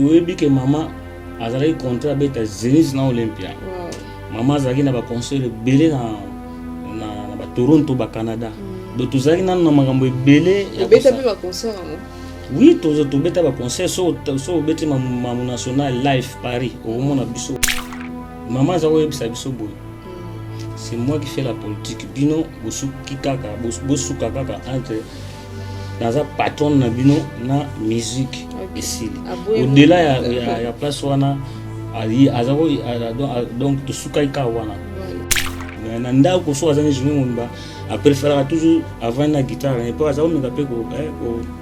oyebi que maman azalaki contrat beta Zenith na Olympia. Maman azalaki na ba concert belé na Toronto ba Canada. Donc tozalaki nanu na makambo ebele ya beta pe ba concert non. Oui, to beta ba concert so beta mamu national live Paris au mona biso. Maman azalaki bisa biso boy. C'est moi qui fais la politique. Bino bosuki kaka bosuka kaka entre dans un patron na bino na musique ici. Au-delà il y a place wana ali azako donc to suka ika wana. Na nda ko so azani jumi mumba a préféré toujours avant la guitare et pas azako meka pe ko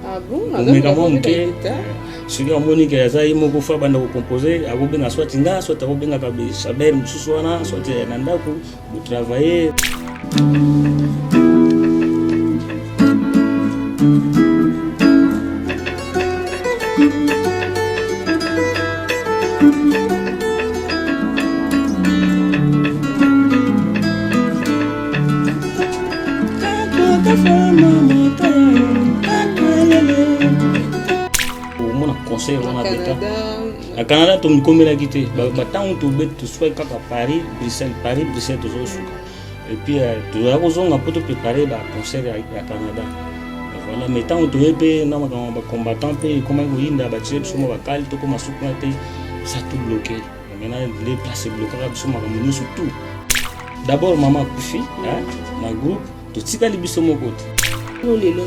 ah bon meka monke celui en monique azai moko fa banda ko composer ako benga soit nga soit ako benga ka be saber mususu wana soit na nda ko travailler. À Canada, tu me connais la guitare. Maintenant, tu es tout soit à Paris, Bruxelles, toujours suka. Et puis, tu as besoin de préparer un concert à Canada. Voilà, mais tant que tu es un combattant, comment tu es battu, tu es tu commences à ça tout bloqué. Maintenant, les places bloquées, surtout. D'abord, maman Koufi, ma groupe, tout ce qui est le mon côté. Nous les longs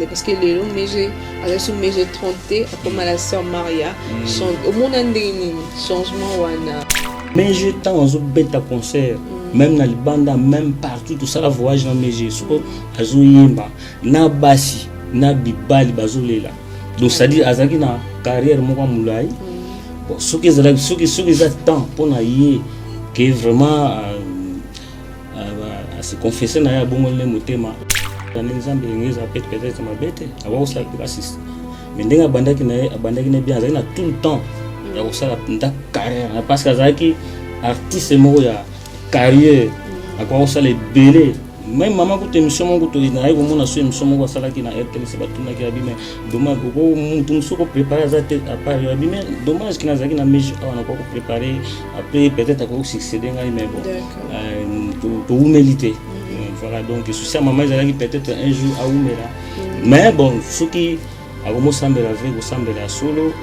parce que les longs méjés avec son méjé 30 comme la sœur Maria sont au monde changement wana méjé tant aux bêta concert même dans les bandes même partout tout ça la voyage dans méjé so azoyemba na basi na bibali bazolela donc ça dit azaki na carrière moko mulai bon ce qui est temps pour na yé que vraiment à se confesser na ya bongo le motema. Un exemple ingénieur peut-être ma bête avoir ça pour assister mais ndenge abandaki na bien azali na tout le temps ya kosala nda carrière parce que azalaki artiste moko ya carrière akwa kosala ebele même maman ko émission moko to na yo mona so émission moko asalaki na RTL se batunaki ya bime dommage ko mutu muso ko préparer za tête à part ya bime dommage kina azalaki na meji awana ko préparer après peut-être ako succéder ngai mais bon to humilité. Voilà, donc c'est maman qui peut-être un jour à Oumera. Mais bon, ceux qui ont semblé avec vous semblent à solo.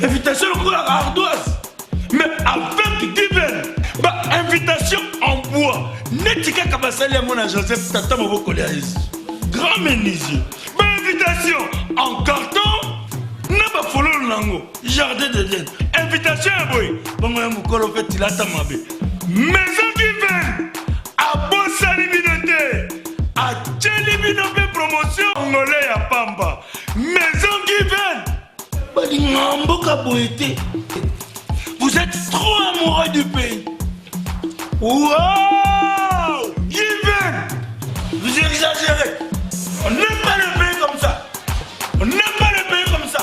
Invitation ardoise, mais avec divers. Invitation en bois. Netika Kabasali à mon Joseph Tata Moboko grand menuisier. Invitation en carton. N'a pas follow lango. Jardin de Dieu. Invitation à boy. Bon, Mokolo fait il a tamabé. Maison divers. À Bossali Binote. À Tchelibinope promotion. Angolais à Pamba. Maison divers. Vous êtes trop amoureux du pays. Wow! Given! Vous exagérez. On n'aime pas le pays comme ça. On n'aime pas le pays comme ça.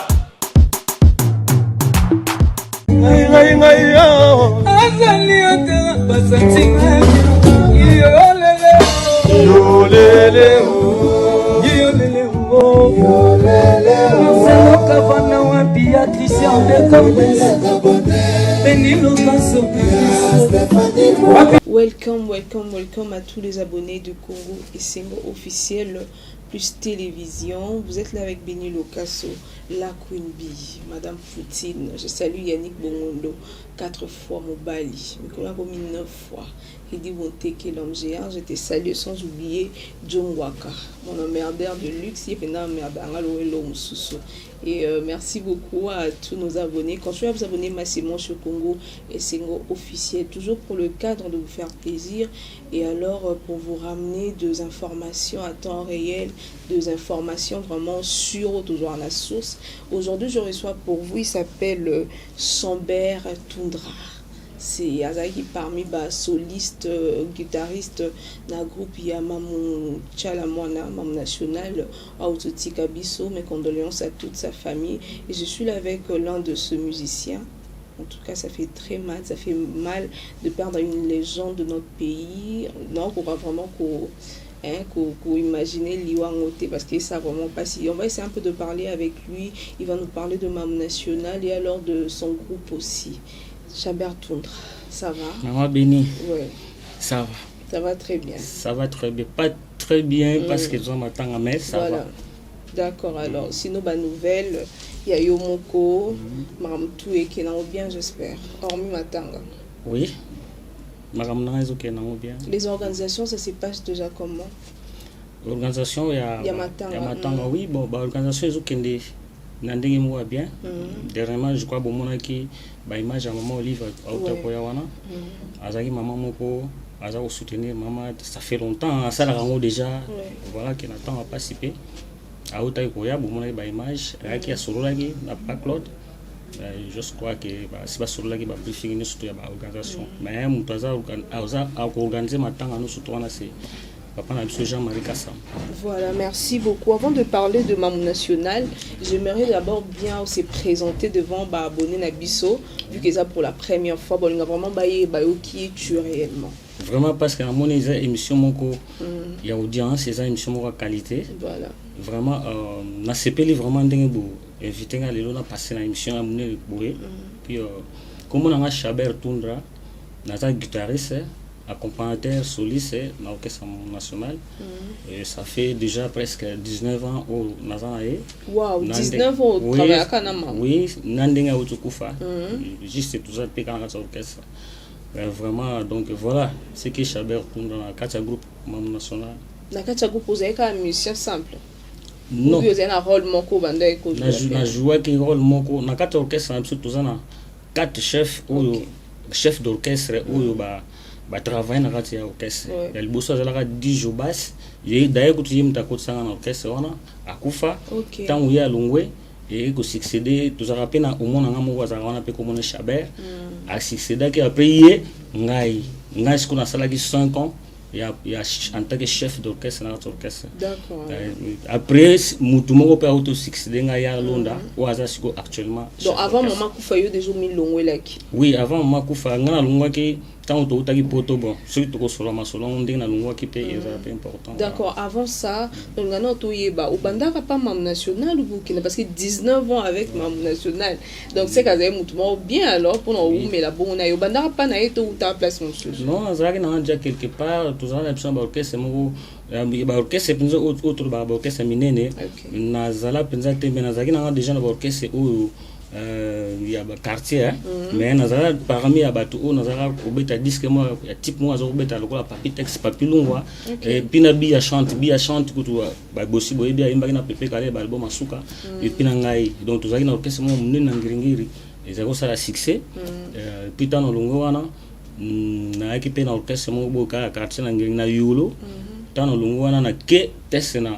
Welcome à tous les abonnés de Congo et Sengo officiel plus télévision. Vous êtes là avec Béni Lokasso, la Queen Bee, Madame Poutine. Je salue Yannick Bongondo, 4 fois Mobali, Nicolas Romi 9 fois. Il dit Wonteke l'homme géant. Je te salue sans oublier John Waka, mon emmerdeur de luxe. Et merci beaucoup à tous nos abonnés. Continuez à vous abonner massivement sur Congo et Sengo officiel, toujours pour le cadre de vous faire plaisir et alors pour vous ramener des informations à temps réel, des informations vraiment sûres, toujours à la source. Aujourd'hui, je reçois pour vous, il s'appelle Somber Tundra. c'est azaki parmi ba soliste guitariste na groupe ya Mamu Tchala Mwana Mamu National Autoti Kabiso. Mes condoléances à toute sa famille et je suis là avec l'un de ce musicien. En tout cas, ça fait très mal, ça fait mal de perdre une légende de notre pays. Non, on va vraiment imaginer Liwangote parce que ça vraiment pas si. On va essayer un peu de parler avec lui. Il va nous parler de Mamu National et alors de son groupe aussi. Chabert Toundra, ça va? Maman Béni. Ouais. Ça va. Ça va très bien. Ça va très bien. Pas très bien parce que je m'attends à mais ça va. D'accord, alors, sinon, bah, nouvelle, il y a Yomoko, Maramtou et Kenao bien, j'espère. Hormis Matanga. Oui. Maramna et Kenao bien. Les organisations, ça se passe déjà comment? L'organisation, il y a Matanga. Oui, bon, l'organisation, ils Nandingi mwa bien. Dernièrement, je crois que mon qui ba image à maman Olive à Otakoyawana. Azaki maman moko, azaki soutenir maman, ça fait longtemps, ça la rango déjà. Voilà qui n'attend à participer. À Otakoya, bon mon ba image, qui a solo lagi, n'a pas Claude. Je crois que c'est pas solo lagi ba plus fini surtout ya ba organisation. Mais mon toza organiser matanga nous surtout on c'est Papa Jean-Marie Kassam. Voilà, merci beaucoup. Avant de parler de Mamu National, j'aimerais d'abord bien se présenter devant abonné Nabiso, vu que ça pour la première fois, on a vraiment qui es-tu réellement? Vraiment parce que mon émission il y a audience, c'est une émission de qualité. Voilà. Vraiment na CPL vraiment dingue pour inviter à l'élo na passer dans l'émission à mener bourré. Puis comme on a Chabert Toundra, na guitariste accompagnateur soliste dans l'orchestre national. Et ça fait déjà presque 19 ans au Nazanae. Wow, 19 ans au travail à Kanama. Oui, Nandinga Utukufa. Juste tout ça, pécan dans l'orchestre. Vraiment, donc voilà, c'est que Chabert tourne dans la Katia Group Mamu National. La Katia Group, vous avez un musicien simple? Non. Vous avez un rôle moko bandai ko. Na joué un rôle moko. Na Katia orchestre, na tout ça, na 4 chefs ou chefs d'orchestre ou travailler dans l'orchestre. Il y a le boss à 10 jours basse. Il y a d'ailleurs que tu me t'as ça dans l'orchestre à Koufa. Tant où il y a Longwe et que succéder tout ça rappelle au moins on a mon voisin on a peu comme on est Chabert. À succéder qui après hier ngai ce qu'on a ça là qui 5 ans. Il y a en tant que chef d'orchestre dans l'orchestre. D'accord. Après mutumo peut auto succéder ngai à Londa ou à Zasiko actuellement. Donc avant maman Koufa yo déjà mis Longwe là. Oui, avant maman Koufa ngana Longwe qui tant que tu as poto bon surtout sur la masolon on dit na lungwa qui est important. D'accord, avant ça on a notre yeba au bandara pas Mamu National ou Burkina parce que 19 ans avec Mamu National. Donc c'est quand même bien alors pour nous mais la bonne au bandara pas na eto ou ta place monsieur. Non, ça qui n'a déjà quelque part tout ça l'option orchestre mo orchestre penza autre orchestre minene na zala penza tembe na zaki na déjà na orchestre ou il y a un quartier mais nazara parmi ya bato o nazara obeta disque moi ya type moi azo obeta lokola papi texte papi lungwa et puis na bia chante kutu ba bosi boye bia imba na pepe kale ba album asuka et puis na ngai donc tozaki na orchestre mo munene na ngiringiri ezako sala succès puis tano lungo wana na équipe na orchestre mo boka quartier na ngiringi na yulo tano lungo wana na ke test na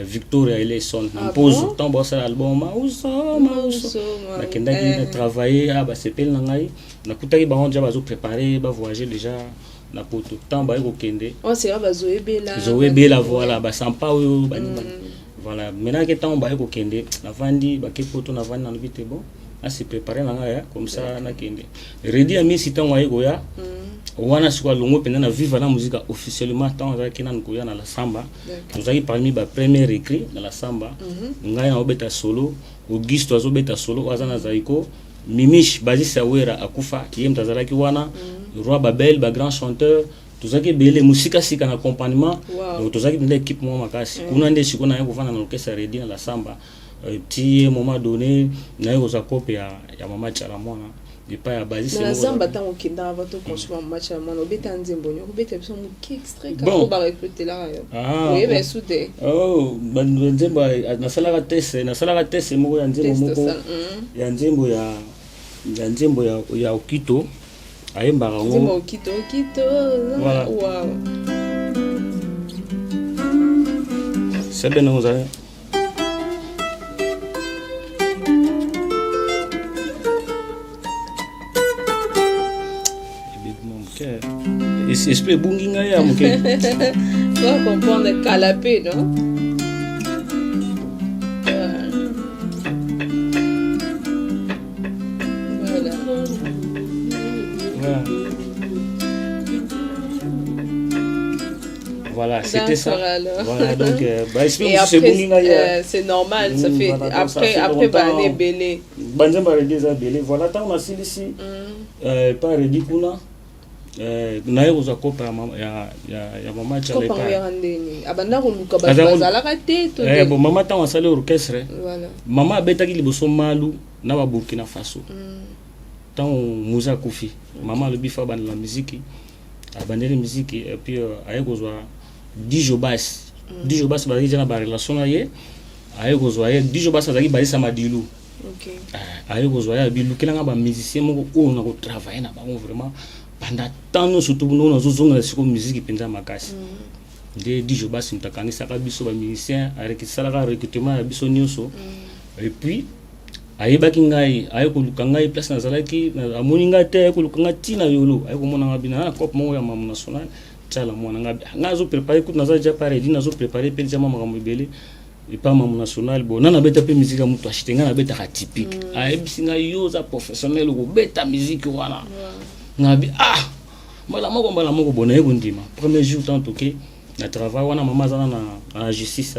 Victoria et les sons pose tant bossa album mauso na kenda qui travailler ba sepel na ngai na kutaki ba onja bazo préparer ba voyager déjà na poto tant ba ko kende c'est ba zoebela voilà ba sampa oyo ba voilà maintenant que tant ba ko kende na vandi ba ke poto na vandi na bité bon à se préparer na ngai comme ça na kende ready ami sitan wa ego ya wana siko longo penda na vivre la musique officiellement tant za kina nkoya na la samba nous avons parmi ba premier écrit dans la samba ngai na obeta solo Auguste azo beta solo azana zaiko Mimish Bazi Sawera akufa yem tazala ki wana Roi Babel ba grand chanteur tozaki bele musika sika na accompagnement donc tozaki de l'équipe moi makasi kuna nde siko na yako fana na orchestre ready na la samba petit moment donné na yako za copie ya mama Tchala Mwana de pas à baser na zamba tant au kinda va to consommer match à mon obeta nzembo nyo obeta biso mu extrait ka ba recruter là oui ben soudé ban nzembo na sala test mo ya nzembo moko ya nzembo ya Okito ayemba ngo nzembo Okito wow c'est bien nous avez esprit ebungi ngai ya moke. Faut comprendre calapé, non? Voilà, c'était ça. Voilà, donc, et après, c'est normal, ça fait. Voilà, après, bah, les belés. Voilà, tant on a ici, pas ready kuna. Naye uza kopa ya mama chale pa. Kopa yandeni. Abanda kuluka bazala kate to. Bon mama tant on sale orchestre. Voilà. Mama betaki liboso malu na ba Burkina Faso. Tant muza kufi. Mama le bifa ban la musique. Abandeli musique et puis aye kozwa Dijo Bass. Dijo Bass ba déjà na ba relation na ye. Aye kozwa ye Dijo Bass azaki ba isa madilu. OK. Aye kozwa ya bilu kelanga ba musicien moko o na ko travailler na bango vraiment pendant tant surtout nous na zozonga siko musique penza makasi. De Dijo Bass ntakangisa ka biso ba musicien avec salaka recrutement ya biso nyonso. Et puis ayebaki ngai aye koluka ngai place nazalaki amoni ngai te aye koluka ngai tina yolo aye komona ngai bina na coupe moko ya mamu national tala mwana ngai zo préparer coup naza déjà paré dina zo préparer pe déjà mama kamobele et pas mamu national bon na beta pe musique ya mutu achite ngai na beta ka typique ayebisi ngai yo za professionnel ko beta musique wana ngabi mbala moko bona yebo ndima premier jour tant que na travail wana mama zana na justice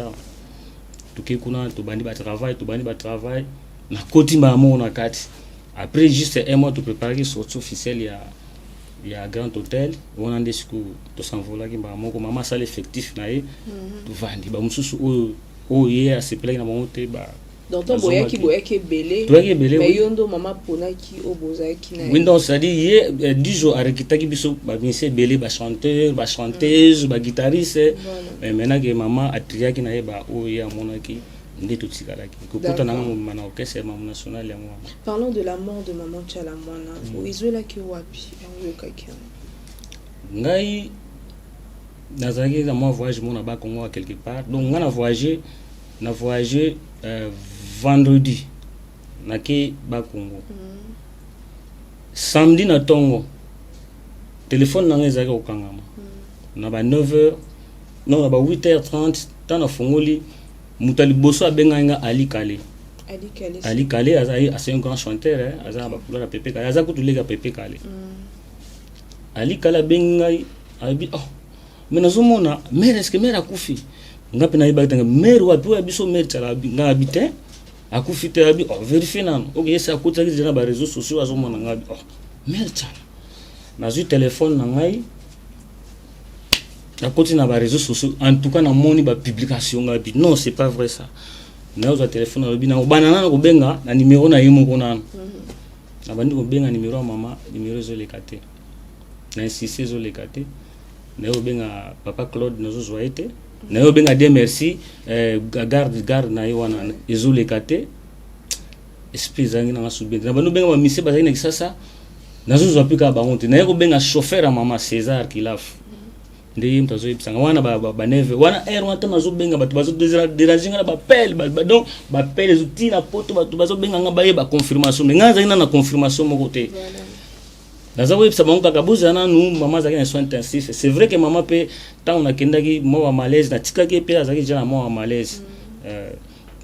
tout que kuna to bandi ba travail na koti mamo na kati après juste un mois to préparer sortie officielle ya Grand Hôtel on a desku to s'envoler ki mamo mama ça l'effectif na ye to vandi ba mususu o ye a se plaindre na monte ba donc to boyaki belé mais yondo mama pona ki oboza ki na windows ça dit ye 10 jours arekitaki biso ba monsieur belé ba chanteur ba chanteuse ba guitariste mais maintenant que mama atriaki na ye ba o ye amonaki. Parlons de la mort de maman Chalamwana. Oizola ki wapi yokakia. Ngai nazaki na moi voyage mon ba Congo quelque part. Donc on a voyagé vendredi na ke ba Congo. Samedi na Tongo. Téléphone na ngezaki okangama. Na ba 9h non na ba 8h30 tana fongoli. Moutali Bosso a benga Ali Kale c'est un grand chanteur aza ba couleur Pepe Kale aza kutulega Pepe Kale Ali Kale benga abi mais nazomona mère est-ce que mère akufi ngapi na ibaka mère wapi wa biso mère tala nga habite akufi te abi vérifier nan OK yesa kutaki déjà ba réseaux sociaux azomona ngabi mère tala nazu téléphone na ngai à côté na ba réseaux sociaux en tout cas na moni ba publication ngabi non c'est pas vrai ça na au téléphone na bina banana ko benga na numéro na yimo kona na bandi ko benga numéro mama numéro zo lekate na insisté zo lekate na au benga papa Claude na zo zoite na au benga de merci garde na yiwana zo lekate esprit zangi na subir na bando benga ba mise bazaki na kisasa na zo zo apika ba honte na ko benga chauffeur mama César Kilaf ndeye mtazo ipsanga wana ba neve wana wana tamazo benga batu bazo déranger ba pelle donc ba pelle zuti na poto batu bazo benga nga baye ba confirmation nga za na confirmation moko te naza web sabango kakabuza na nu mama zaki na soins intensifs c'est vrai que mama pe tant on a kendaki mo wa malaise na tikaki pe azaki déjà mo wa malaise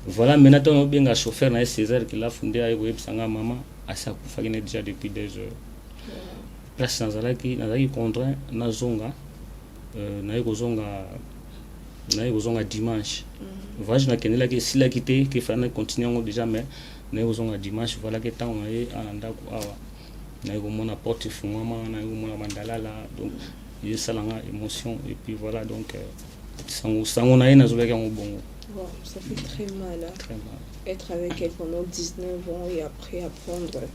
voilà maintenant on benga chauffeur na César qui l'a fondé ayo web sanga mama asa kufaki na déjà depuis 2 heures place nazalaki contraint na zonga na kozonga dimanche voyage na kenela ke sila kité ke fana continuer déjà mais na kozonga dimanche voilà que temps on est en ndako awa na komona porte fungama na komona mandalala donc il salanga émotion et puis voilà donc sango na ina zobeka ngobongo bon ça fait très mal être avec elle pendant 19 ans et après apprendre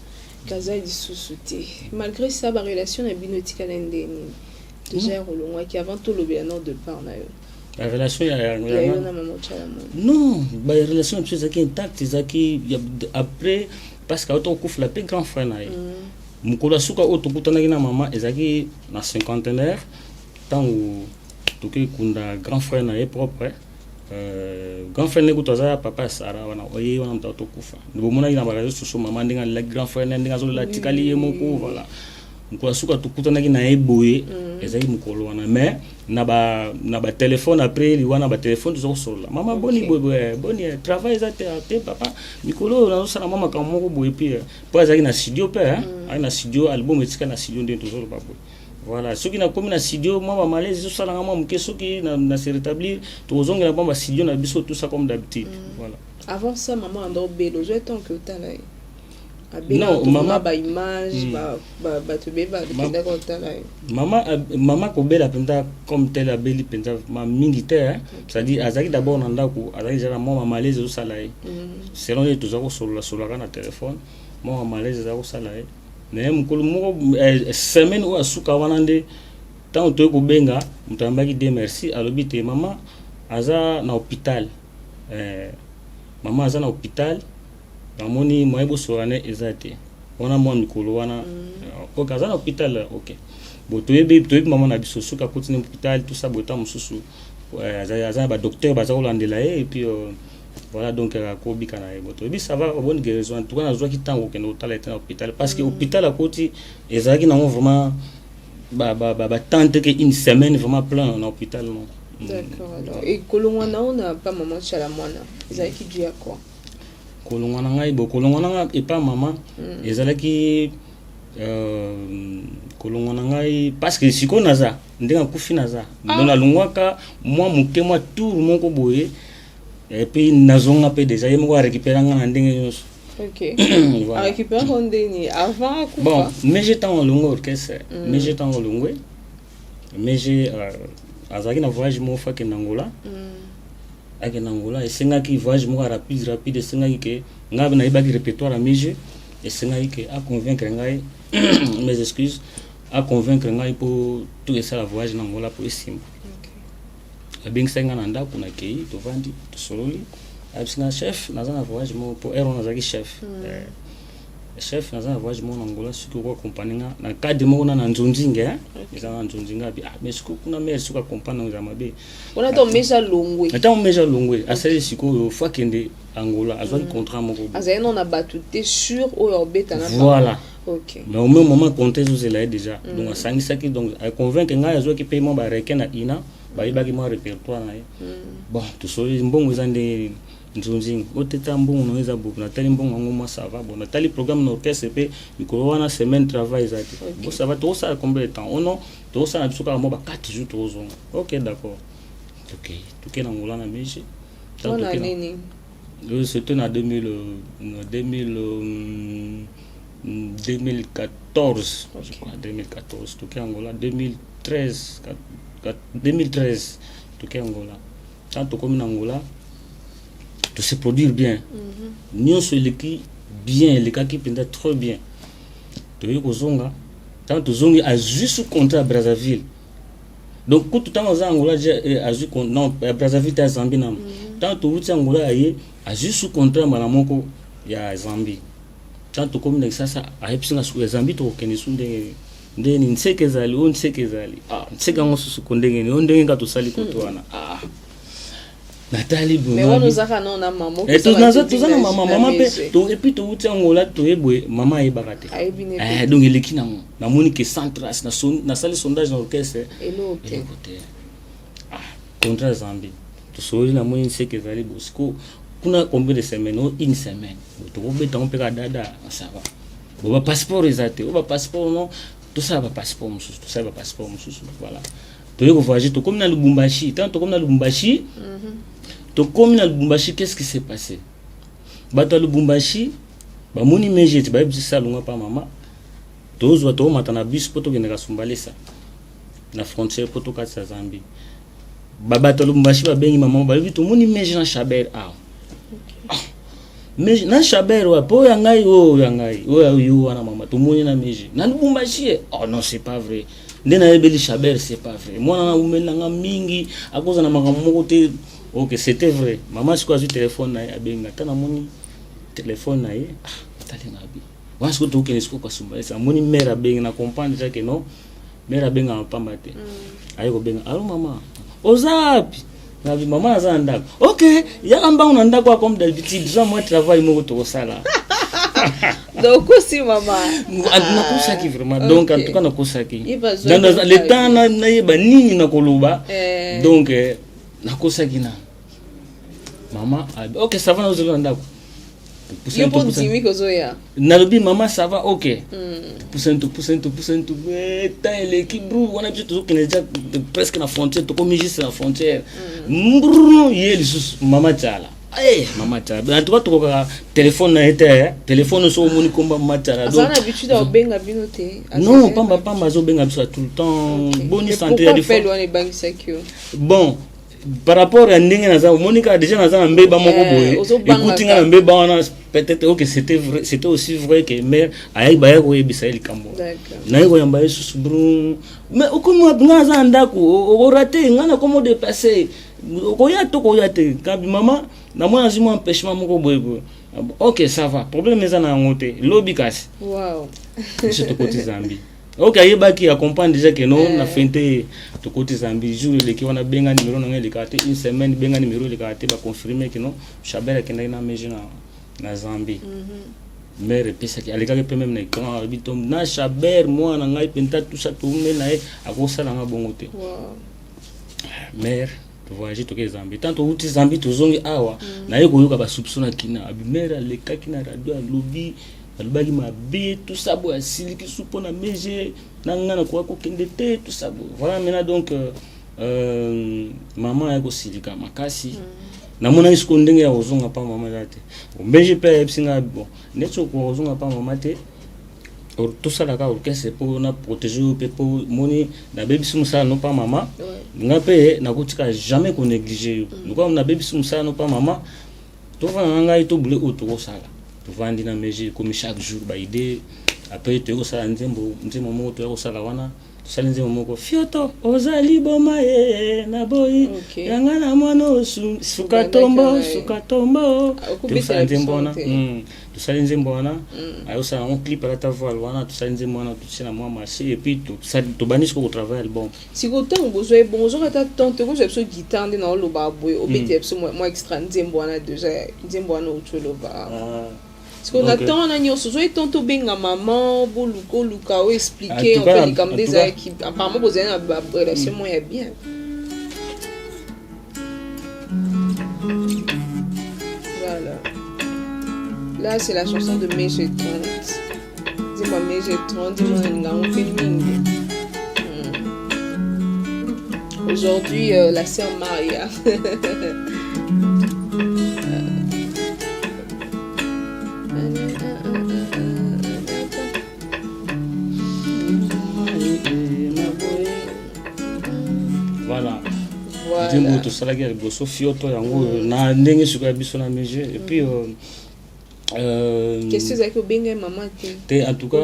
kaza di sous-souté malgré ça ba relation na binotika na ndeni déjà rolonga qui avant tout le bien de part na yo la relation ya maman Chalamwana non ba relation c'est ça qui intact c'est ça qui après parce que autant coup la plus grand frère na ye mukula suka auto kutana na maman ezaki na cinquantenaire tant tout que kunda grand frère na ye propre grand frère ne kutoza papa Sara wana oye wana mtato kufa ndibomona ina ba réseaux sociaux maman ndinga la grand frère ndinga zo la tikali ye moko voilà mukolo suka tukutanaki na eboye ezali mukolo wana mais na ba téléphone après liwana ba téléphone to solola mama boni boni travail ezate te papa mikolo na sala mama kamoko boye puis po ezali na studio pe ai na studio album etika na studio nde to solola boye. Voilà, ceux qui na comme na studio moi ba malaise tout ça na moi muke ceux qui na se rétablir to zonga ba studio na biso tout ça comme d'habitude. Voilà. Avant ça maman ando belo je tant que tala. Non, maman ba image ba to beba de ko tala. Maman ko bela penda comme tel abeli penda ma militaire, c'est-à-dire azaki d'abord na ndako, azaki jara moi malaise tout ça là. Selon les tous ako sur la téléphone, moi malaise za ko sala. Mais mukolo moko semaine ou asuka wana nde tant to ko benga mutambaki de merci alobi te mama aza na hôpital mama aza na hôpital amoni moyebo soane ezate wana mo mikolo wana ko aza na hôpital OK bo toyebi mama na biso suka continue hôpital tout ça bota mususu aza ba docteur baza kolandela et puis voilà donc akobi kana ebo to bi ça va bonne guérison tout cas nazwa ki tango ke no tala était à l'hôpital parce que hôpital à côté ezaki na vraiment ba tante que une semaine vraiment plein en hôpital non. D'accord. Alors et kolongwana on n'a pas maman chala mwana ezaki dû à quoi kolongwana ngai bo kolongwana et pas maman ezalaki kolongwana ngai parce que siko naza ndenga kufi naza ndona lungwaka moi muke moi tout moko boye. Et puis nazonga pe déjà yemo récupérer nga ndenge nyonso. OK. Voilà. Récupérer ndeni avant quoi. Bon, mais j'étais en longo orchestre, mais j'étais en longo. Mais j'ai azaki na voyage mo fa ke Angola. Ake Angola et senga ki voyage mo rapide senga ki ngabe na ibaki répertoire à mije et senga ki a convaincre ngai mes excuses à convaincre ngai pour tout ça la voyage na Angola pour Simba. Abing senga nanda kuna kei to vandi to sololi absinga chef nazana voyage mo pour ero nazaki chef chef nazana voyage mo Angola suko ko compagnie na cadre mo na nzonzinga ezana nzonzinga bi mais suko kuna mer suko compagnie za mabe ona to meja longwe ata meja longwe asali suko fois kende Angola azwa contrat moko azana on a battu t'es sûr au orbeta na voilà. OK. Mais au même moment compter vous là déjà donc sangisaki donc a convaincre nga azwa ki paiement ba reken na ina baibaki mo répertoire na bon to so mbongo zande nzunzinga oteta mbongo noeza buku na tali mbongo ngoma ça va bon na tali programme na orchestre pe mikolo wana semaine travail zati bon ça va to ça combien de temps ono to ça na bisuka mo ba 4 jours to zo OK d'accord OK to ke na ngola na miche on a nini c'était en 2014 je crois 2014 to ke Angola 2013 tout cas Angola tant comme Angola tout se produire bien nous sur les qui bien les cas qui pendant trop bien to yiko zonga tant to zongi a juste contrat Brazzaville donc tout temps aux Angola a juste non Brazzaville ta Zambie nam tant to wuti Angola aye a juste contrat malamoko ya Zambie tant comme na sasa a epsinga su Zambie to kenisunde ndeni nsekezali on nsekezali nseka ngosusu kondenge ni ondenge ka tosali kotwana Nathalie Bouna. Mais on nous a non na maman. Et tout na maman pe to et puis to uti Angola to ebwe maman e bakate. Donc il est nango. Na moni ke centras na salle sondage na orchestre. Et l'autre. Contre Zambie. To sori na moni nsekezali bosco. Kuna combien de semaines une semaine. To beta on pe ka dada ça va. Bo passeport ezate. O passeport non. Tout ça va passeport mususu, tout ça va passeport mususu, voilà. To yeko voyager to comme na Lubumbashi, tant to comme na Lubumbashi. To comme na Lubumbashi, qu'est-ce qui s'est passé? Bato Lubumbashi, ba moni mejeti ba yebisi salunga pa mama. To zo to matana bus poto ke na Sumbalesa. Na frontière poto ka sa Zambie. Ba bato Lubumbashi ba bengi mama ba yebi to moni meje na Chaber mais na Chaber wa po yangai o yo wana mama to moni na meje na Lubumbashi oh non c'est pas vrai ndena yebeli Chaber c'est pas vrai moi na umela nga mingi akoza na makamoko te OK c'était vrai maman siko azu téléphone na abenga tana moni téléphone na ye talinga bi wansko to kene siko kwa Sumbalesa moni mère abenga na comprendre ça que non mère abenga pamba te ayiko benga allo mama ozapi na bi mama azanda OK ya amba unanda kwa comme d'habitude ça moi travail moko to sala Donc aussi maman. Nakosaki vraiment. Donc en tout cas nakosaki. Dans le temps na yeba nini na koloba. Donc nakosaki na. Maman, OK, ça va nous allons ndako. Nalobi maman ça va OK. Poussin tout. Tant l'équipe on a tout qui est déjà presque na frontière, to comme juste la frontière. Yel maman tala. Maman tala. En tout cas to téléphone na été, téléphone so moni komba maman tala. Donc on a habitude à benga binoté. Non, pas zo benga tout le temps. Bonne santé ya fois. Bon, par rapport à ndenge naza Monica déjà naza na mbeba moko boye écoute nga na mbeba wana peut-être OK c'était aussi vrai que mère ayi baya ko yebisa likambo na yiko yamba yesu brum mais okomo ngaza ndako o raté ngana comment dépasser ko ya te kabi mama na mwana zimo empêchement moko boye OK ça va problème eza na ngote lobby kasi wow je te côté Zambie OK ayeba qui accompagne déjà que non na fente to côté Zambie jour le qui on a benga numéro na le carte une semaine benga numéro le carte ba confirmer que non Chabert qui na meje na Zambie mère pesa qui aleka pe même na écran bitom na Chabert moi na ngai penta tout ça tout mais na akosa na bongo te mère to voyager to ke Zambie tant to uti Zambie to zongi awa na yeko yoka ba soupçonna kina abi mère aleka kina radio lobby alobaki mabe tout ça bo asiliki supo na meje nangana kwa ko kendete tout ça bo voilà maintenant donc maman yako silika makasi na mona isko ndenge ya ozonga pa maman yate meje pe epsinga bon netso ko ozonga pa maman te tout ça là ka orchestre pour na protéger pe pour moni na baby sumusa no pa maman nga pe na kotika jamais ko négliger donc na baby sumusa no pa maman to va nga ito bule auto sala vandi na meje comme chaque jour ba idée après tu osala nzembo moko to osala wana tosala nzembo moko fioto ozali boma na boy yanga na mwana suka tombo tosala nzembo wana tosala nzembo wana ayosala un clip à ta voix wana tosala nzembo wana tosala moi marché et puis to banish ko travail album si ko tango bozoe bonjour ata tante ko jepso guitare na lo ba boy obete epso moi extra nzembo wana déjà nzembo wana utolo ba. Parce qu'on attend un agneau, ce soit tantôt bien à maman, boluko, luka, ou expliquer, on fait comme des qui apparemment vous avez une relation moins bien. Voilà. Là, c'est la chanson de Mai J'ai 30. Dis-moi Mai J'ai 30, dis-moi on fait ming. Aujourd'hui, la sœur Maria. Voilà. Tout ça là qui est beau, Sofioto, yango na ndenge suka biso na meje et puis qu'est-ce que vous avez maman en tout cas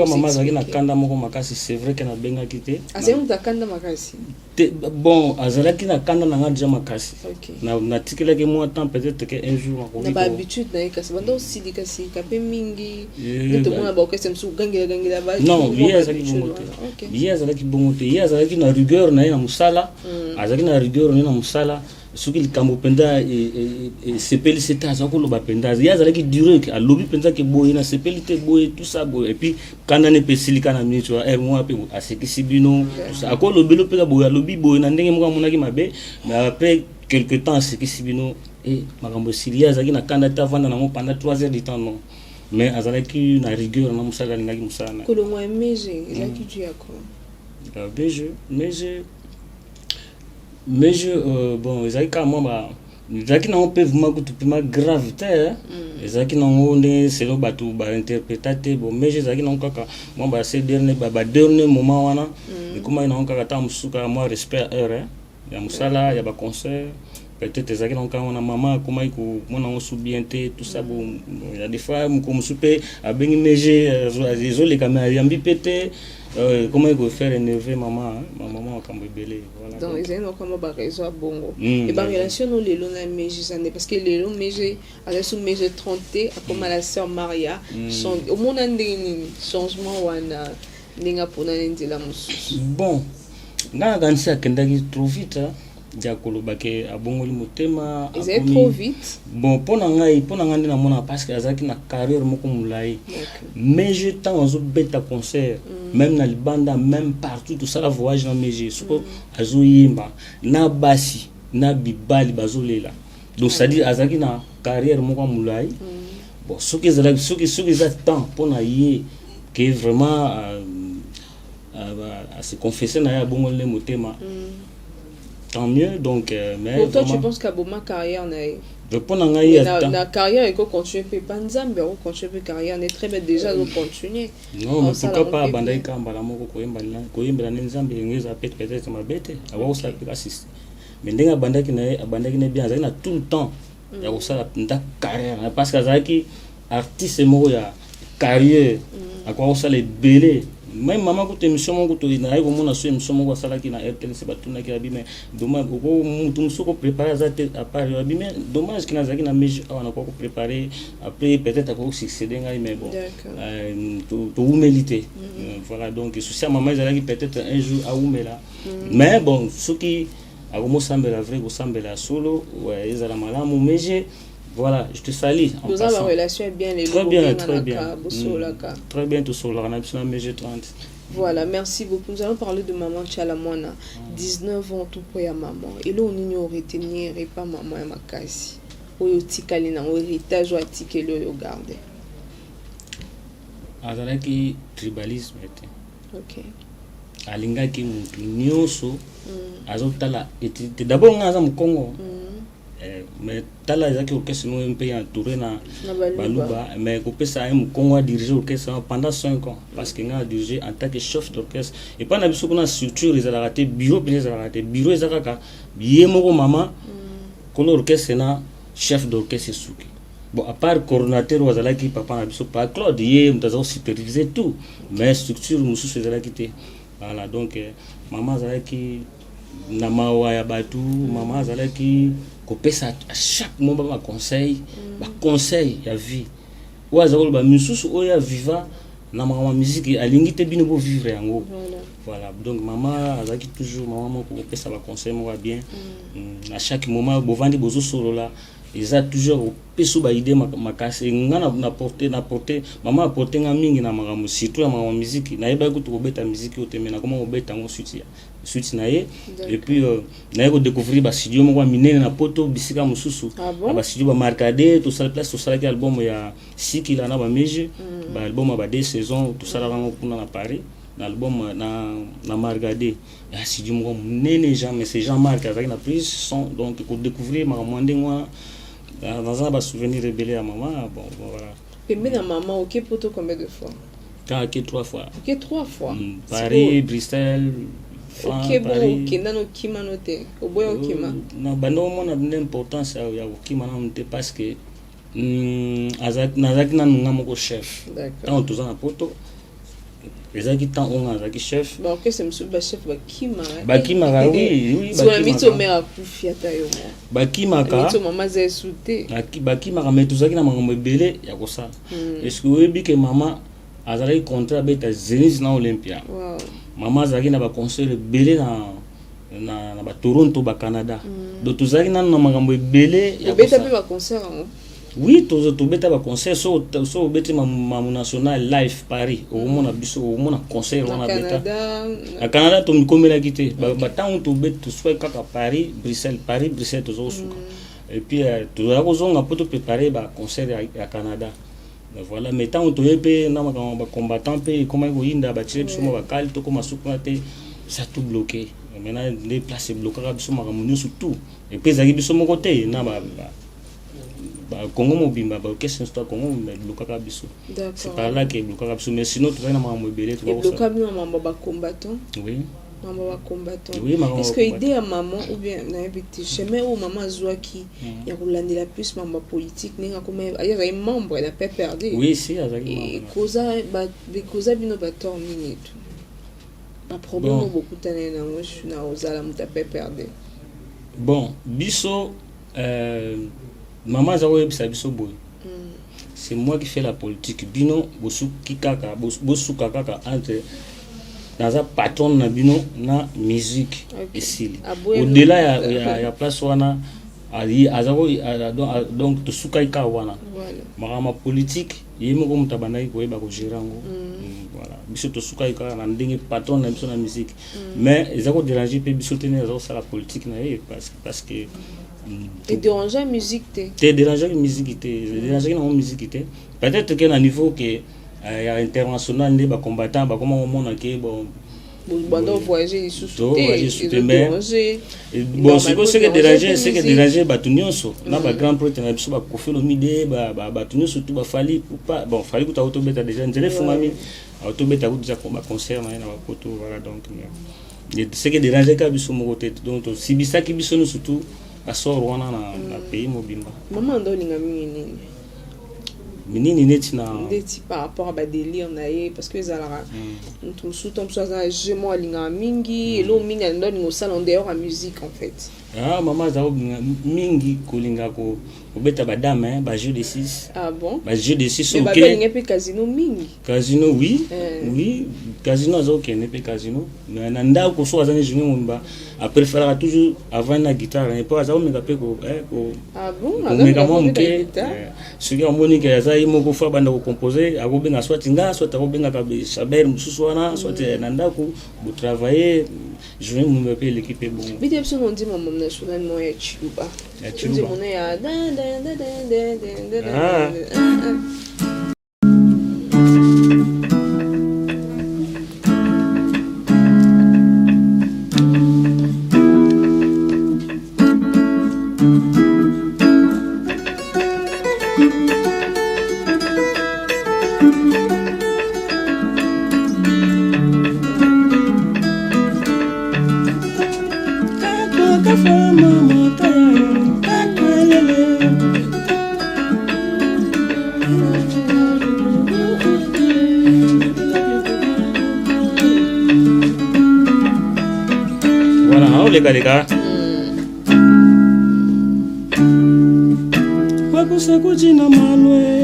maman zaki na kanda moko makasi c'est vrai que na benga kité azemu ta kanda makasi bon azalaki na kanda na nga déjà makasi na tikela ke moi temps peut-être que un jour na ba habitude na kasi bando aussi dikasi kape mingi to mona ba okese msu gangela ba non biya zalaki bongote ya zalaki na rigueur na musala azalaki na rigueur na musala soki likambo penda sepeli c'était ça ko loba penda ya zalaki durer a lobi penda ke boye na sepeli te boye tout ça boye et puis kanda ne pesilika na minute wa moi pe asekisi bino ça ko lobelo penda boye lobi boye na ndenge moko monaki mabe mais après quelque temps asekisi bino et makambo silia zaki na kanda ta vanda na mo pendant 3 heures de temps non mais azalaki na rigueur na musala ngaki musala ko lo mo meje ezaki tu yako mais je bon ezaki ka moi ezaki na pe vraiment ko tupima grave te ezaki na ngonde selo batu ba interpréter bon mais ezaki na kaka moi ba ces dernier moment wana ekoma na kaka ta musuka moi respect heure ya musala ya ba concert peut-être ezaki na kaka na maman comment iko mona on soubienté tout ça bon il y a des fois ko musupe abengi meje zo les caméras yambi pété comment il faut faire énerver maman maman comme belé voilà donc ils ont comme ba raison bongo et ba relation no lelo na meje ça parce que lelo meje avec son meje 30 a comme la sœur Maria son au monde ndeni changement wana ninga pona ndela mususu bon nga ganisa kendaki trop vite Diakolo bake abongoli motema ils allaient trop vite. Bon pona ngai na mona parce que azaki na carrière moko mulai mais je temps azo beta concert même na libanda même partout tout ça la voyage na meje soko azo yimba na basi na bibali bazolela donc ça dit azaki na carrière moko mulai bon ce qui est temps pona yé que vraiment à se confesser na ya bongoli motema. Tant mieux, donc... mais pour toi, vraiment, tu penses qu'à ma carrière, la carrière, il faut continuer, puis pas de zambe, il faut continuer, puis carrière, on est très bien déjà, il faut continuer. Non, mais pourquoi pas abandaï kambala moko koyemba na nzambe ngeza peut-être ma bête, avoir ça peut assister. Mais ndenga abandaki na bien, ça na tout le temps. Ya ko sala nda carrière, parce que zaki artiste moko ya carrière, akwa ça les belé. Même maman ko émission moko to na ay ko mona so émission moko sala ki na RTL se batuna ki abi mais dommage ko mutu musuko préparer za à part abi mais dommage ki na zaki na meje on a ko préparer après peut-être ko succéder ngai mais bon to humilité voilà donc souci maman zaki peut-être un jour à humela mais bon ce qui a ko sambela vrai ko sambela solo ouais ezala malamu meje. Voilà, je te salue. Vous avez une relation bien, les très bien, très bien. Très bien, tout sur la nation MG30. Voilà, merci beaucoup. Nous allons parler de maman Tchalamwana. 19 ans, tout pour ya maman. Et là, on ignore retenir pas maman et ma case. Ou yotikali na héritage ou atike le yo garde. Azalaki tribalisme était. OK. Alingaki mutu nyoso. Azotala était d'abord ngaza mu Congo. Mais tala ezaki orchestre no un peu entouré na baluba mais ko pesa un Congo a dirigé orchestre pendant 5 ans parce que nga dirigé en tant que chef d'orchestre et pas na biso kuna structure ezala raté bureau bien ezala raté bureau ezaka ka biye moko mama ko orchestre na chef d'orchestre suki bon à part coordinateur wazala ki papa na biso pas Claude ye mtazo superviser tout mais structure mususu ezala ki voilà donc mama ezala ki na mawa ya batu mama ezala ki kopesa à chaque moment ba conseil ya vie oazakolo ba misusu oya viva na mama musique alingi te bino bo vivre yango voilà donc maman azaki toujours maman moko kopesa ba conseil mo bien à chaque moment bovandi bozo solola ils a toujours peso ba idée makasi ngana na porter maman a porter nga mingi na maman surtout na maman musique na yeba ko to beta musique otemena comment obeta ngo suite na ye et puis na yeko découvrir ba studio mo minene na poto bisika mususu ba studio ba marcade tout ça place tout ça album ya sikila na ba meje ba album ba 2 saisons tout ça rango kuna na Paris na album na marcade ya studio mo minene jamais c'est Jean-Marc avec na prise son donc ko découvrir ma mwande ngwa dans un souvenir rebelle à maman bon voilà et mais na maman OK poto combien de fois OK 3 fois OK 3 fois Paris Bruxelles OK bon OK nano kima noté au boy kima non bando mona l'importance ya kima na noté parce que azaki na ngamo chef tant tous en poto ezaki tant on azaki chef bah OK c'est monsieur ba chef ba kima oui so la mito mera kufiata yo bakima ka mito mama za souté bakima ka metuzaki na mango belé ya kosa est-ce que oyebi que maman azali contrat beta Zenith na Olympia maman azali na ba concert belé na ba Toronto ba Canada donc tozaki na makambo belé ya beta pe ba concert oui to beta ba concert so beta ma national live Paris au mona biso au mona concert wana beta na Canada to mikomela kité ba tant to beta to soit kaka Paris Bruxelles to zo suka et puis to ya ko zonga poto préparer ba concert à Canada voilà mais tant to epé na ba combattant pe comment ko yinda ba tire biso mo ba kali to ko masuka te ça tout bloqué maintenant les places bloquées biso makamunyo surtout et puis zaki biso mo côté na ba Congo mobimba ba question histoire Congo bloqué biso c'est par là que bloqué biso mais sinon tout na makambo belé tu vois ça bloqué bien maman ba combattant oui maman va combattant oui maman est-ce que idée à maman ou bien na habité chemin ou maman zwaki ya kolandela plus maman politique ninga comme il y a un membre elle a pas perdu oui si azaki et causa bino ba torminer tout pas problème beaucoup tane na moi je suis na ozala muta pas perdu bon biso maman zawe biso boy c'est moi qui fais la politique bino bosuki kaka bosuka kaka entre dans un patron na bino na musique ici. Au-delà il y a place wana ali azako donc to sukaika wana. Voilà. Ma politique yemo ko mutabana ko eba ko gérango. Voilà. Biso to sukaika na ndenge patron na biso na musique. Mais ezako déranger pe biso tene ezako sala politique na parce que et déranger musique te déranger musique te déranger na musique te peut-être que na niveau que international des combattants comment on monte que bon voyager sous bon c'est que déranger batunyoso na ba grand prêtre na biso ba kofilomide ba tunyoso tout ba fali pas bon fali ko ta auto beta déjà ndele fumami auto beta ko déjà combat concert na ba poto voilà donc c'est que déranger ka biso mo côté donc si bisa ki biso surtout à sort wana na pays mobimba maman ndo ninga mingi minini netina ndeti par rapport à ba délire na ye parce que ezalaka tout sous tom so za jemo alinga mingi elo mingi ndo ningo sala en dehors à musique en fait maman za mingi kolinga ko obeta ba dame ba jeu de 6 bon ba jeu de 6 OK mais ba linga pe casino mingi casino oui casino za OK ne pe casino mais na nda ko so azani juni mumba a préférer toujours avant la guitare et pas ça on me rappelle ko bon mais comment on peut celui en monique za yimo ko fa banda ko composer akobenga soit nga soit akobenga ka saber mususu wana soit na nda ko bu travailler juni mumba pe l'équipe bon bidem so on dit maman national mo ya chiluba chiluba on ya Leka wakusa kujina malwe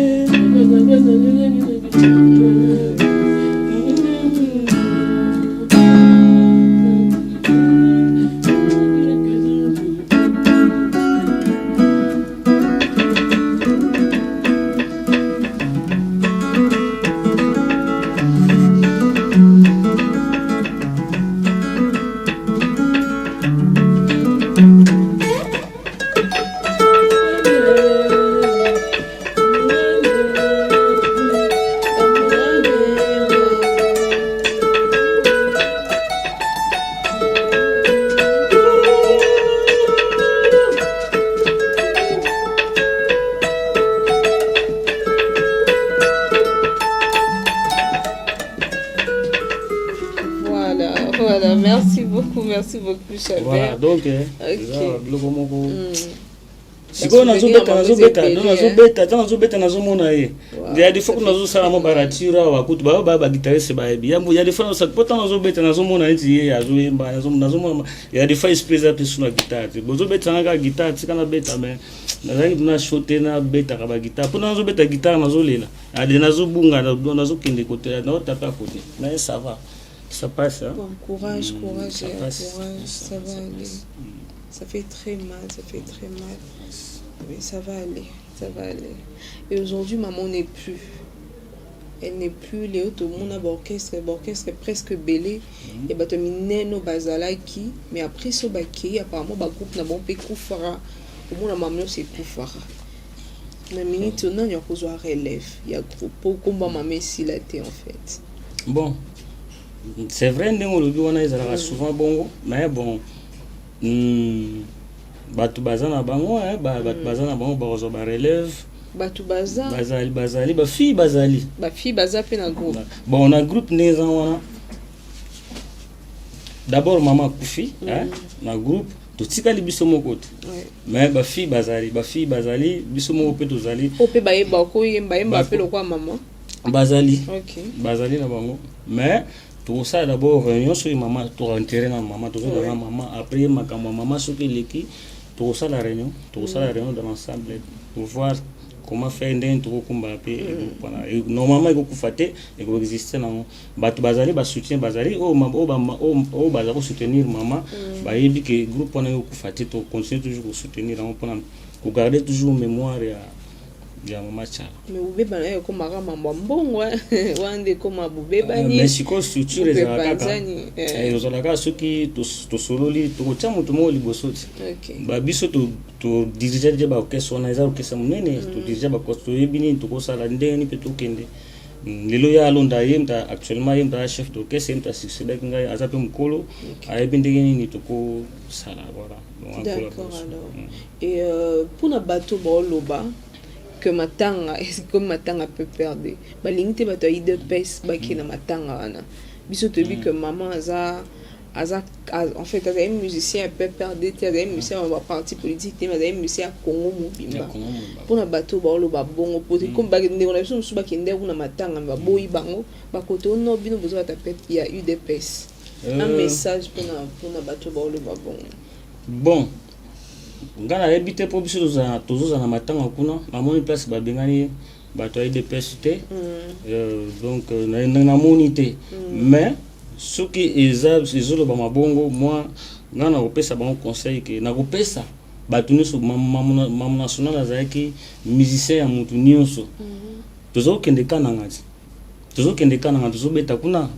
merci beaucoup Chabert. Voilà donc siko nazobeta nazomona ye ya des fois nazosala mo baratira wakutu ba guitariste bayebi ya des fois pota nazobeta nazomona neti ye azoyemba nazomona ya des fois espèce pe sur la guitare bozobeta nga guitare tika na beta mais nazali na shote na beta ka ba guitare pona nazobeta guitare nazolela ade nazobunga nazokende côté na taper à côté mais ça va. Ça passe, hein? Bon, courage, ça va aller. Ça fait très mal. Mais ça va aller. Et aujourd'hui, maman n'est plus. Elle n'est plus. Léo, tout le monde a l'orchestre est presque belé. Et bah, tu as bazalaki. Mais après, ce baki, apparemment, le groupe n'a pas pu koufara. Au moins, la maman, c'est koufara. Mais minute, il y a un relève. Il y a un groupe. Pour combat maman ici, là, en fait. Bon. C'est vrai ndenge olobi wana ezalaka souvent bongo mais bon bato baza na bango bato baza na bango bakozwa barelève bato bazali bafille bazali pe na groupe bon na groupe ndenge eza wana d'abord mama akufi na groupe totikali biso moko te mais bafille bazali biso moko mpe tozali mpe bayeba koyemba mpe lokwa mama bazali na bango mais tout ça d'abord réunion sur maman to enterrer na maman to na maman après makambo maman soki leki tout ça la réunion dans l'ensemble pour voir comment faire ndenge tokokumba pe normalement ekokufa te ekoexiste nango bato bazali basoutien bazali oyo baza kosoutenir mama bayebi ke groupe wana ekokufa te to continue toujours kosoutenir yango mpona kogarder toujours mémoire ya mama Tchala. Mais bubeba na yo komaka mambo mbongo wande koma bubeba ni mais siko structure ezalaka soki tosololi tokotia moto moko liboso ti biso to dirige je ba orchestre wana eza orchestre monene to dirige ba orchestre toyebi nini tokosala ndenge ni mpe tokende lelo ya alonda ye mta actuellement ye mta chef d'orchestre ye mta succédé ngai aza mpe mokolo ayebi ndenge nini tokosala voilà. D'accord alors. Et pour na bato baoloba que matanga est comme matanga peut perdre balingite bato ide pes baki na matanga wana biso to bi que maman aza en fait aza musicien peut perdre te aza musicien va parti politique te aza musicien Congo mobimba pour na bato baolo ba bongo pote comme ba ndeko na biso musu bakende kuna matanga ba boyi bango ba koto no bino besoin ta pet il y a eu des pes un message pour na bato baolo ba bongo bon ngana ebite po biso tozoza na matanga kuna namoni place babengani bato aide pesite donc na moni te mais soki ezoloba mabongo moi ngana kopesa bango conseil ke na kopesa bato nyonso mamu national azalaki musicien ya mutu nyonso tozokende kananga tozobeta kuna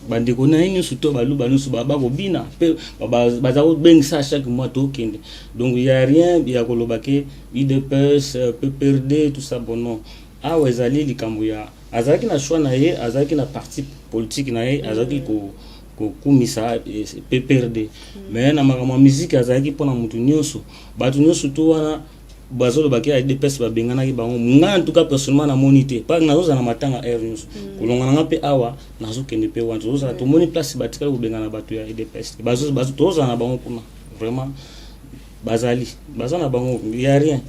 bandeko na nyonso to baluba nyonso bakobina mpe baza kobengisa chaque mois tokende donc il y a rien ya koloba ke UDPS peut perdre tout ça bon non awa ezali likambo ya azalaki na choix na ye azalaki na parti politique na ye azalaki kokumisa peut perdre mais na makambo ya musique azalaki mpona mutu nyonso bato nyonso to wana bazoloba ke UDPS babenganaki bango nga en tout cas personnellement na moni te pa nazoza na matanga air nyonso kolongana nga mpe awa nazokende mpe wana tozozala tomoni place batikali kobengana bato ya UDPS tozozala na bango kuna vraiment baza na bango ya rien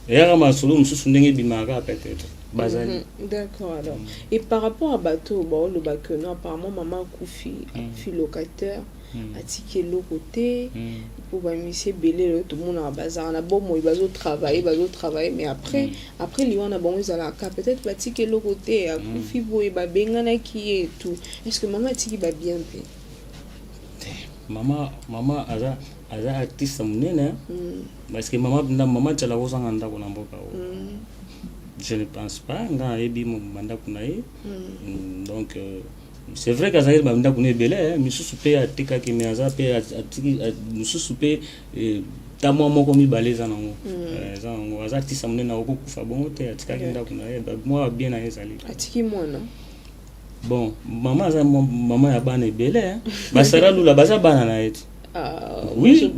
eyaka masolo mosusu ndenge ebimaka peut-être bazali. D'accord alors. Et par rapport à bateau le bac non apparemment maman Koufi fut locataire à ticket l'autre côté pour monsieur belé tout le monde a bazar on a bon moi il va travailler mais après lui on a bon ils la cas peut-être va ticket l'autre côté à Koufi boy ba bengana qui est tout est-ce que maman ticket va bien payer maman aza artiste monene parce que maman Tchala kozanga ndako na mboka je ne pense pas nga ebi mo manda kuna ye donc c'est vrai que ça est manda kuna belé misusu pe atika ki meaza pe atiki misusu pe tamo moko mi baleza nango za ngo aza artiste monene na okufa bongo te atika ki nda kuna ye moi bien na ezali atiki mwana bon maman ya bana belé basara lula baza bana na eti oui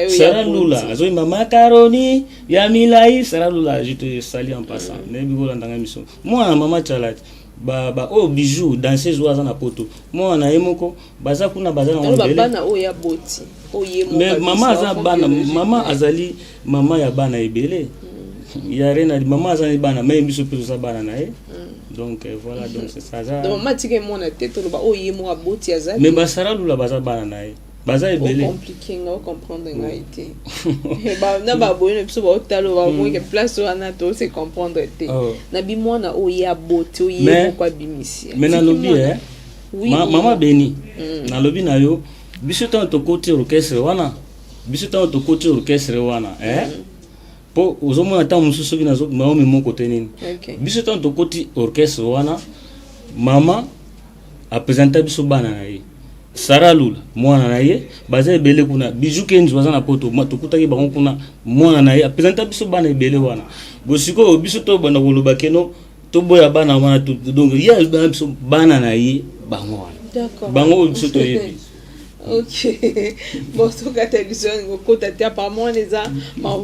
Sarah Lula azoyi mama Karoni ya milai Sarah Lula je te salue en passant nebi kolanda mission moi mama Tchala ba o bijou danser joie na poto moi na yemoko baza kuna baza na ngobele bana o ya boti o yemo mais mama aza bana mama azali mama ya bana ebele ya rena mama azali bana mais biso pe za bana na ye donc voilà donc c'est ça donc mama tike mona tete lo ba o yemo aboti azali mais ba Sarah Lula baza bana na ye baza ebele compliqué nga comprendre nga été ba na ba boye biso ba otalo ba mo ke place wana to se comprendre te na bi mwana o ya bote o ye kwa bimisi mais na lobi mama beni na lobi na yo biso tan to côté orchestre wana po ozomona ta mususu bina zo maomi mon côté nini biso tan to côté orchestre wana mama a présenté biso bana na ye Sarah Lula mwana na ye baza ebele kuna bijou kenzi baza na poto matokutaki bango kuna mwana na ye apresenta biso bana ebele wana bosiko biso to bana koloba keno to boya bana wana donc ya biso bana na ye bango wana d'accord bango biso to yebi ok bon to kata biso ngokota te apparemment les a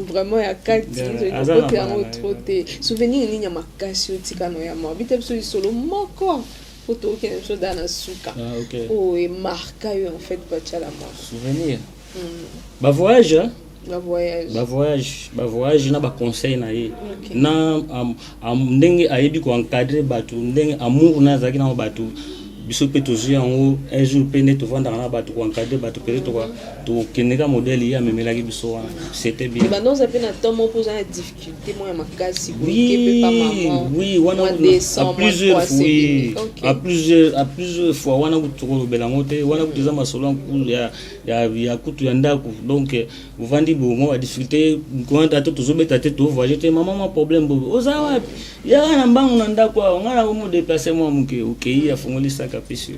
vraiment ya kati ngokota yango trop te souvenir nini ya makasi otikano ya mo bite biso solo moko photo qui est dans la souka oh et marque en fait pas la mort souvenir voyage na ba conseil na ye na ndenge ayebi ko encadrer batu ndenge amour na zaki na batu biso pe tozi yango un jour pe ne tovandaka na bato koencadre bato peut-être tokendeka modèle ye amemelaki biso wana c'était bien banoza mpe na temps moko oza na difficulté mo ya makasi oui wana à plusieurs fois wana tokolobela yango te wana kutu eza masolo ankulu ya kutu ya ndako donc ovandi bongo badifficulté ata tozobeta te tovoyage te mama mwa problème bobo oza wapi yaka na mbangu na ndako awa ngai nango modeplace mwa moke okei afongolisaka pe sur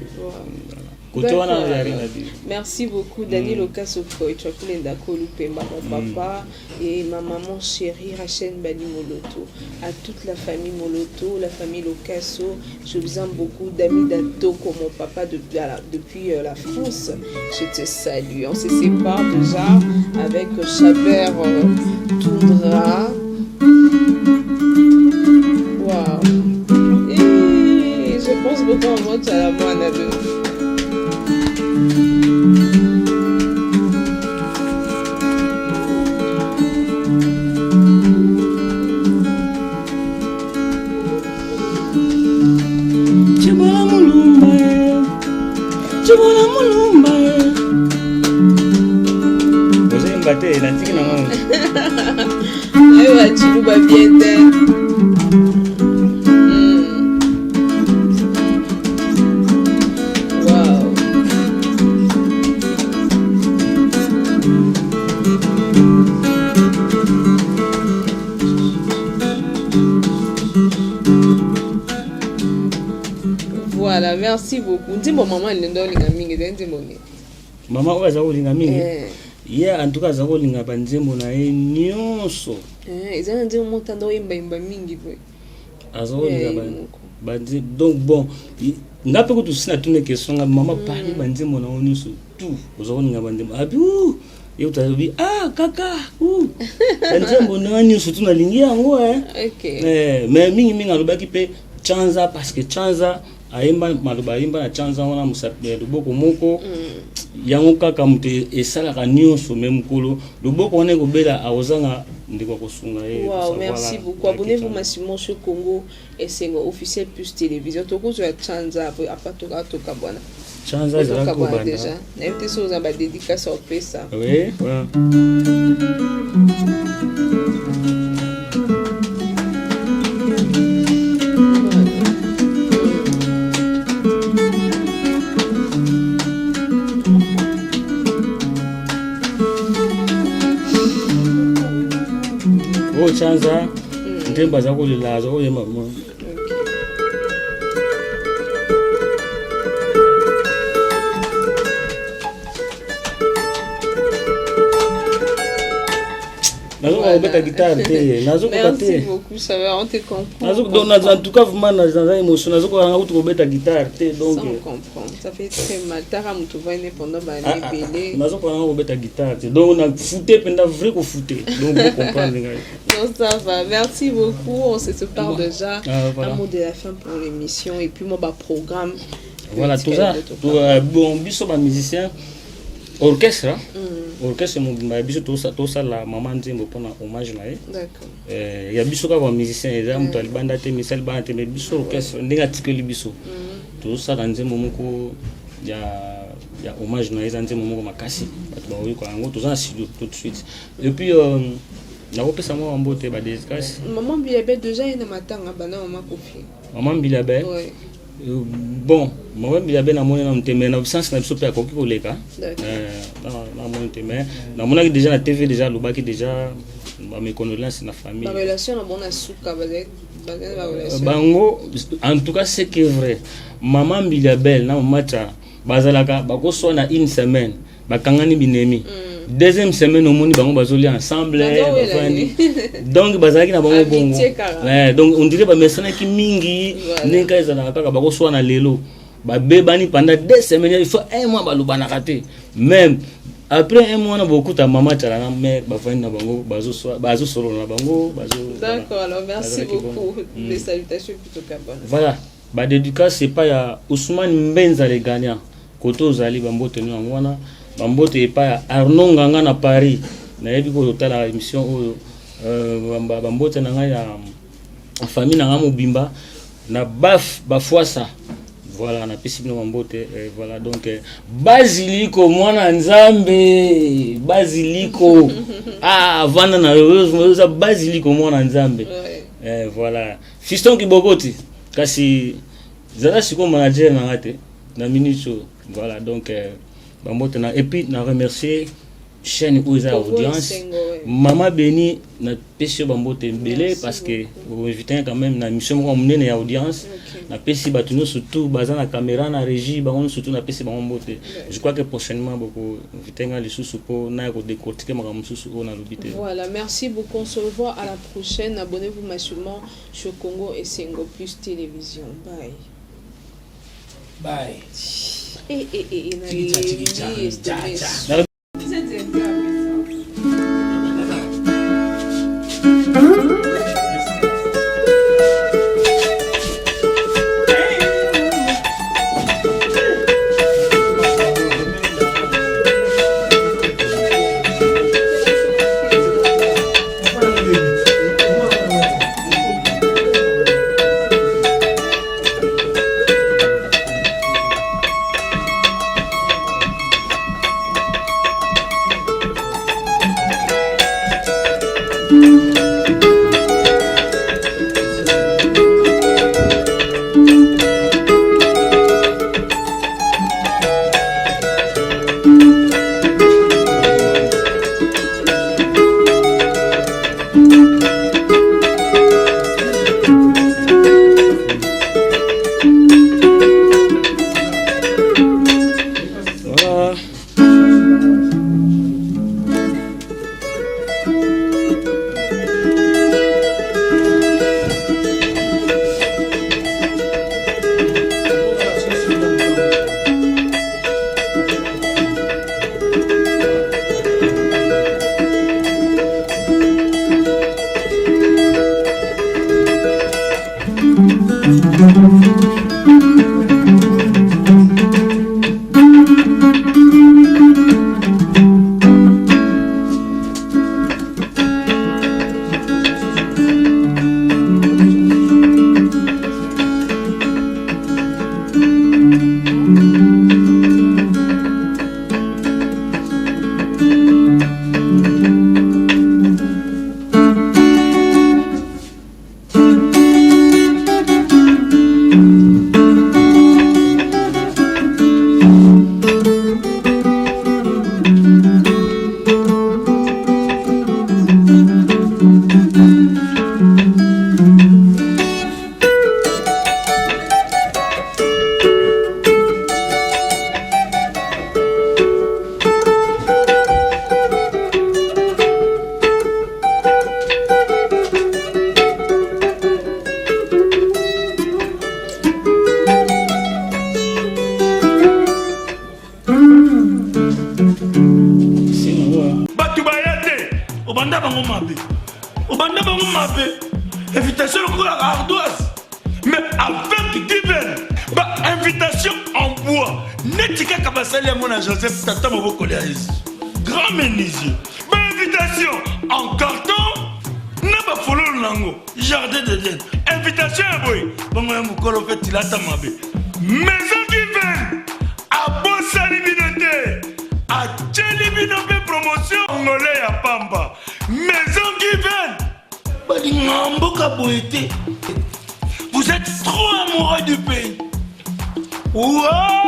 côté wana ya rien à dire. Merci beaucoup Daniel Okasokoy tu as plein d'accord Lupemba mon papa et ma maman chérie Rachel Bali Moloto, à toute la famille Moloto, la famille Lokaso, je vous aime beaucoup, d'amis d'Atoko mon papa depuis la France, je te salue. On se sépare déjà avec Chabert Toundra. Waouh. Et je pense beaucoup en moi tu as la moine à deux. Tu vas bien voilà, merci beaucoup. Dis-moi maman elle ndao linga mingi ndimoni. Maman oza linga mingi. Yeah, en tout cas za linga banzembo na ye nyonso. Ezana ndio montando imba mingi boy. Azo linga banzi donc bon, ngape ko tusina tune question nga maman parle banzembo na nyonso tout. Ozo linga banzembo. Abi yo utabi kaka banzembo na nyonso tuna lingi yango OK. Mais mingi alobaki pe chanza parce que chanza aimba maloba aimba na chanza wana musapia loboko moko yango kaka mute esalaka nyonso même kolo loboko wana kobela awozanga ndiko kosunga ye. Wow, merci beaucoup. Abonnez-vous massivement sur Congo et c'est officiel plus télévision. Toko tu chanza apatoka toka bwana. Chanza za ko banda. Déjà. Na été sur za ba dédicace au pesa. Oui, voilà. Chanza ndemba za kulila zo ye mama. Merci beaucoup, ça va, on te comprend. Donc, en tout cas, vraiment, dans une émotion, on a la guitare. Donc, on comprend, ça fait très mal. Tara Moutouvaine pendant l'année belée. On a la guitare. Donc, on a fouté, pendant vrai qu'on fouté. Donc, vous comprenez. Non, ça va. Merci beaucoup. On se sépare déjà. Un mot de la fin pour l'émission. Et puis, moi, programme. Voilà, tout ça. Bon, bisous, ma musicien. Orchestre. Orchestre mobimba biso to ça la maman nzembo pona hommage na ye. D'accord. Ya biso ka ba musicien eza muto alibanda te misal bana te mais biso orchestre ndinga tikeli biso. To ça la nzembo moko ya hommage na eza nzembo moko makasi. Bato ba oyi ko yango to za studio tout de suite. Et puis na kopesa mo mbote ba dédicace. Maman Bilabe déjà ina matanga bana maman Kofi. Maman Bilabe. Ouais. Bon, moi il y a bien un moyen de me na absence na biso pe akoki koleka. Na moyen de me na mona déjà na TV déjà lobaki déjà ba mes condoléances na famille. La relation na bona suka bazali ba relation. Bango en tout cas c'est que vrai. Maman Bilabel na macha bazalaka bako na une semaine bakangani binemi. Deuxième semaine au monde bango bazoli ensemble donc bazalaki na bango bongo. Donc on dirait ba mesana ki mingi ninka ezana kaka bako so na lelo ba bebani pendant 2 semaines il faut un mois balobana raté même après un mois na beaucoup ta maman tala na mère ba fani na bango bazo solo na bango bazo. D'accord, alors merci beaucoup. Les salutations plutôt cabane. Voilà, ba dédicace c'est pas ya Ousmane Mbenza le gagnant koto zali bambo tenu ngwana bambote epa Arnaud Nganga na Paris na yebi ko tala émission oyo bambote na nga ya famille na nga mobimba na baf bafwasa Voilà, on a pesi bino mambote. Voilà, donc Basiliko mwana nzambe. Basiliko. Ah, vanda na heureuse Basiliko mwana nzambe. Voilà. Fiston Kibokoti. Kasi zala siko manager na ngate na minute. Voilà, donc mambote na et puis na remercier chaîne aux audience Mama Beni na pesi bambote belé parce que vous invitez quand même na mission mo munene ya audience na pesi batuno surtout baza na caméra na régie bango surtout na pesi bambote. Je crois que prochainement beaucoup inviter les sous pour na ko décortiquer makambo sous na lobité. Voilà, merci beaucoup, on se revoit à la prochaine. Abonnez-vous massivement sur Congo et Sengo Plus Télévision. Bye. Bye. Invitation ardoise, mais avec divers. Invitation en bois. Netika Kabasali à mon Joseph Tata Maboko grand menuisier. Invitation en carton. N'a follow nango. Jardin de Dieu. Invitation à boy. Bon, Mukolo fait Tilata Mabe. Maison divers. À Bossali Minoté. À Tchelibinope promotion. Angolais à Pamba. Maison divers. Vous êtes trop amoureux du pays. Wow!